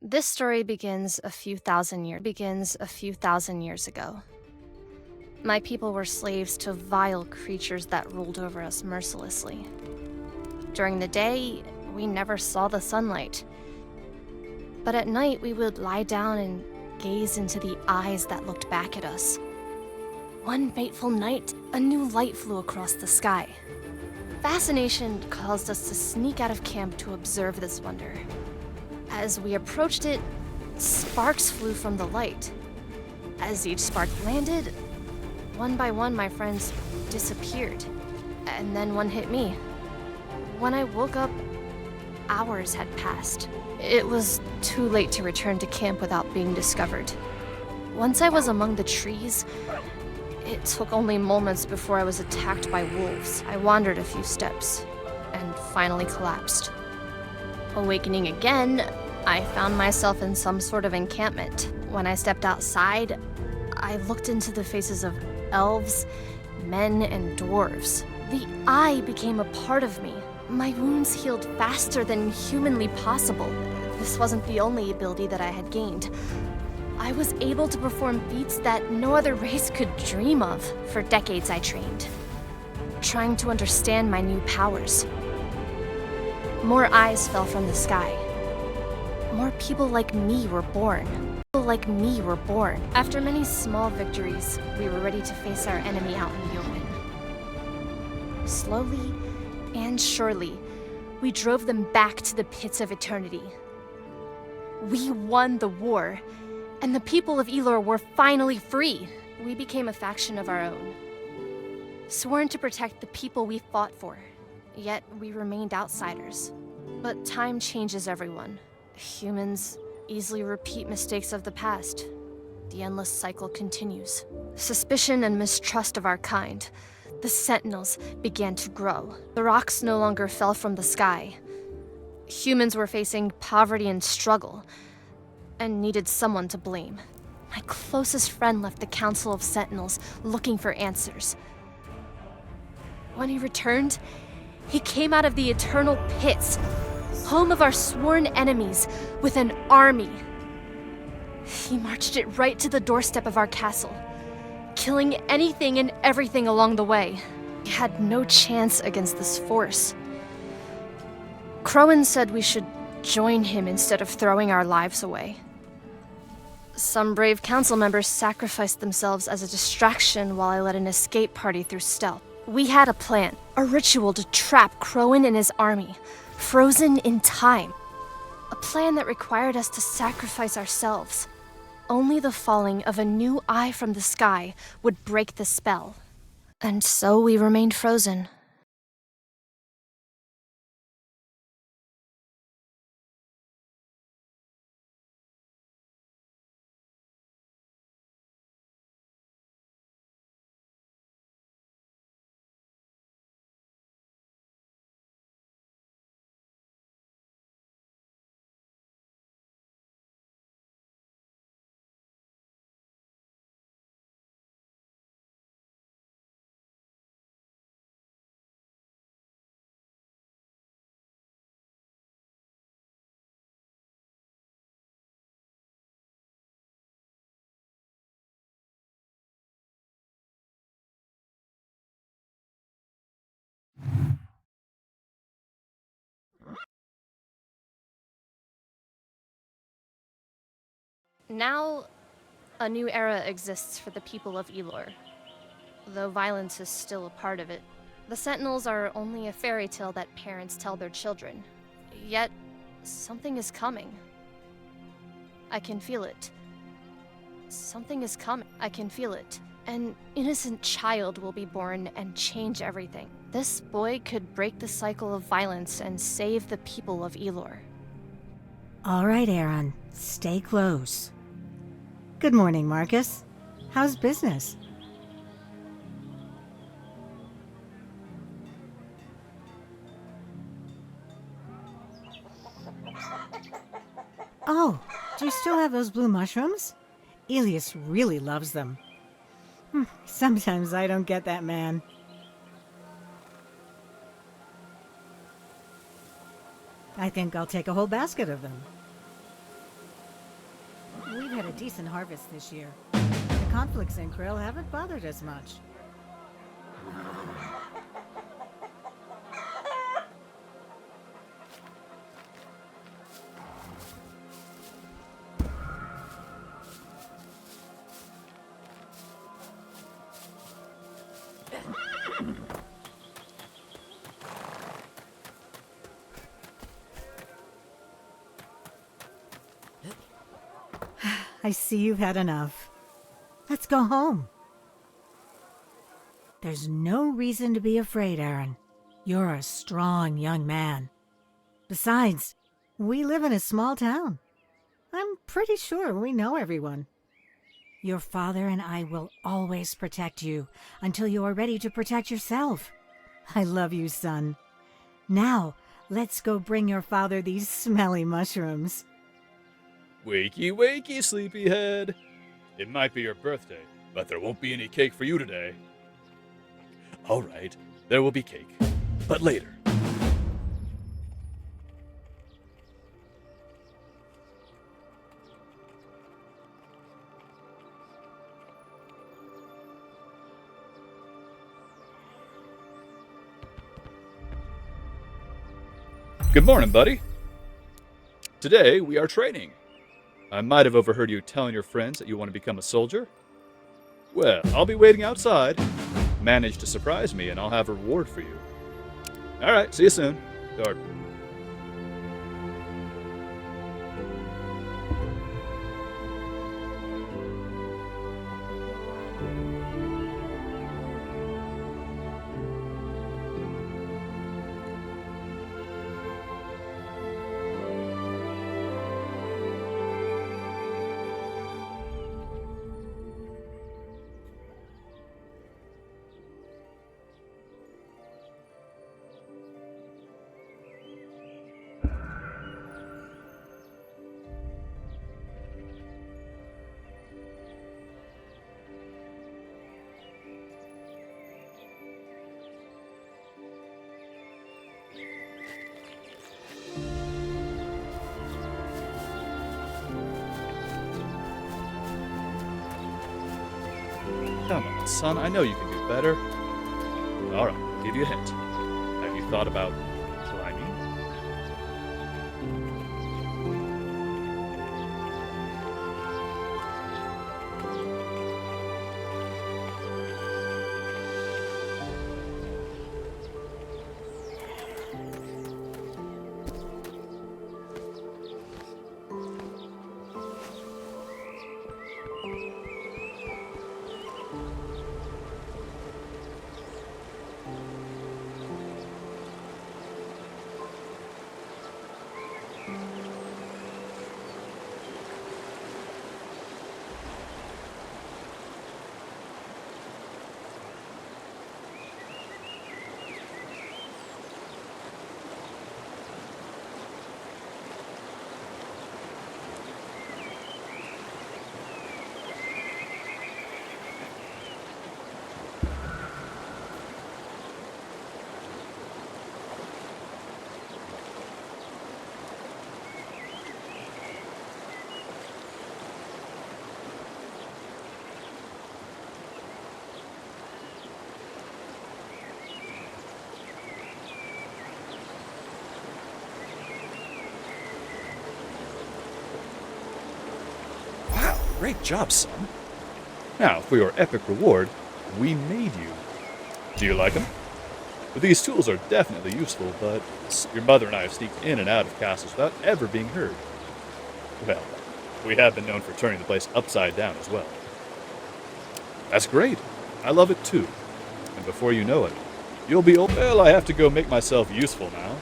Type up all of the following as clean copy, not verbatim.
This story begins a few thousand years ago. My people were slaves to vile creatures that ruled over us mercilessly. During the day, we never saw the sunlight. But at night, we would lie down and gaze into the eyes that looked back at us. One fateful night, a new light flew across the sky. Fascination caused us to sneak out of camp to observe this wonder. As we approached it, sparks flew from the light. As each spark landed, one by one my friends disappeared, and then one hit me. When I woke up, hours had passed. It was too late to return to camp without being discovered. Once I was among the trees, it took only moments before I was attacked by wolves. I wandered a few steps, and finally collapsed. Awakening again, I found myself in some sort of encampment. When I stepped outside, I looked into the faces of elves, men, and dwarves. The eye became a part of me. My wounds healed faster than humanly possible. This wasn't the only ability that I had gained. I was able to perform feats that no other race could dream of. For decades I trained, trying to understand my new powers. More eyes fell from the sky. More people like me were born. After many small victories, we were ready to face our enemy out in the open. Slowly and surely, we drove them back to the pits of eternity. We won the war, and the people of Elor were finally free. We became a faction of our own, sworn to protect the people we fought for. Yet we remained outsiders. But time changes everyone. Humans easily repeat mistakes of the past. The endless cycle continues. Suspicion and mistrust of our kind. The sentinels began to grow. The rocks no longer fell from the sky. Humans were facing poverty and struggle, and needed someone to blame. My closest friend left the Council of Sentinels looking for answers. When he returned, he came out of the eternal pits, home of our sworn enemies, with an army. He marched it right to the doorstep of our castle, killing anything and everything along the way. We had no chance against this force. Crowan said we should join him instead of throwing our lives away. Some brave council members sacrificed themselves as a distraction while I led an escape party through stealth. We had a plan, a ritual to trap Crowan and his army, frozen in time. A plan that required us to sacrifice ourselves. Only the falling of a new eye from the sky would break the spell. And so we remained frozen. Now, a new era exists for the people of Elor, though violence is still a part of it. The Sentinels are only a fairy tale that parents tell their children. Yet, something is coming. I can feel it. Something is coming. I can feel it. An innocent child will be born and change everything. This boy could break the cycle of violence and save the people of Elor. All right, Aaron. Stay close. Good morning, Marcus. How's business? Oh, do you still have those blue mushrooms? Elias really loves them. Sometimes I don't get that man. I think I'll take a whole basket of them. We've had a decent harvest this year. The conflicts in Krill haven't bothered us much. I see you've had enough. Let's go home. There's no reason to be afraid, Aaron. You're a strong young man. Besides, we live in a small town. I'm pretty sure we know everyone. Your father and I will always protect you until you are ready to protect yourself. I love you, son. Now, let's go bring your father these smelly mushrooms. Wakey, wakey, sleepyhead. It might be your birthday, but there won't be any cake for you today. All right, there will be cake, but later. Good morning, buddy. Today, we are training. I might have overheard you telling your friends that you want to become a soldier. Well, I'll be waiting outside. Manage to surprise me and I'll have a reward for you. Alright, see you soon. Or come on, son, I know you can do better. Alright, I'll give you a hint. Have you thought about climbing? Great job, son. Now, for your epic reward, we made you. Do you like them? These tools are definitely useful, but your mother and I have sneaked in and out of castles without ever being heard. Well, we have been known for turning the place upside down as well. That's great. I love it too. And before you know it, you'll be old. Well, I have to go make myself useful now.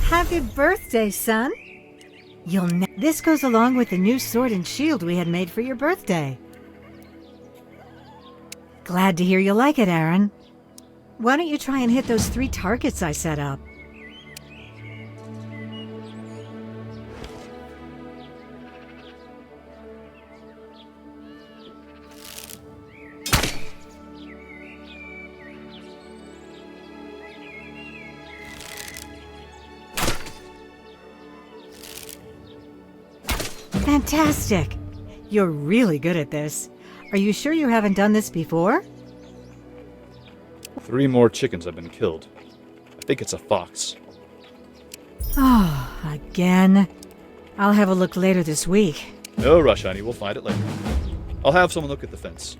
Happy birthday, son. This goes along with the new sword and shield we had made for your birthday. Glad to hear you like it, Aron. Why don't you try and hit those 3 targets I set up? Fantastic! You're really good at this. Are you sure you haven't done this before? 3 more chickens have been killed. I think it's a fox. Oh, again? I'll have a look later this week. No rush, honey. We'll find it later. I'll have someone look at the fence.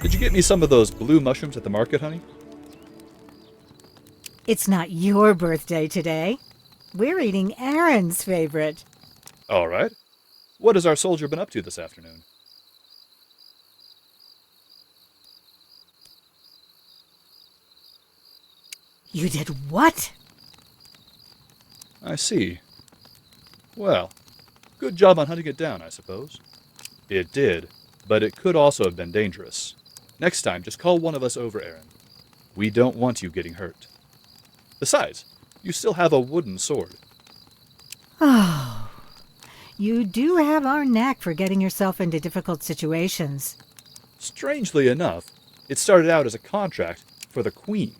Did you get me some of those blue mushrooms at the market, honey? It's not your birthday today. We're eating Aron's favorite. All right. What has our soldier been up to this afternoon? You did what? I see. Well, good job on hunting it down, I suppose. It did, but it could also have been dangerous. Next time, just call one of us over, Aron. We don't want you getting hurt. Besides, you still have a wooden sword. Oh, you do have our knack for getting yourself into difficult situations. Strangely enough, it started out as a contract for the Queen.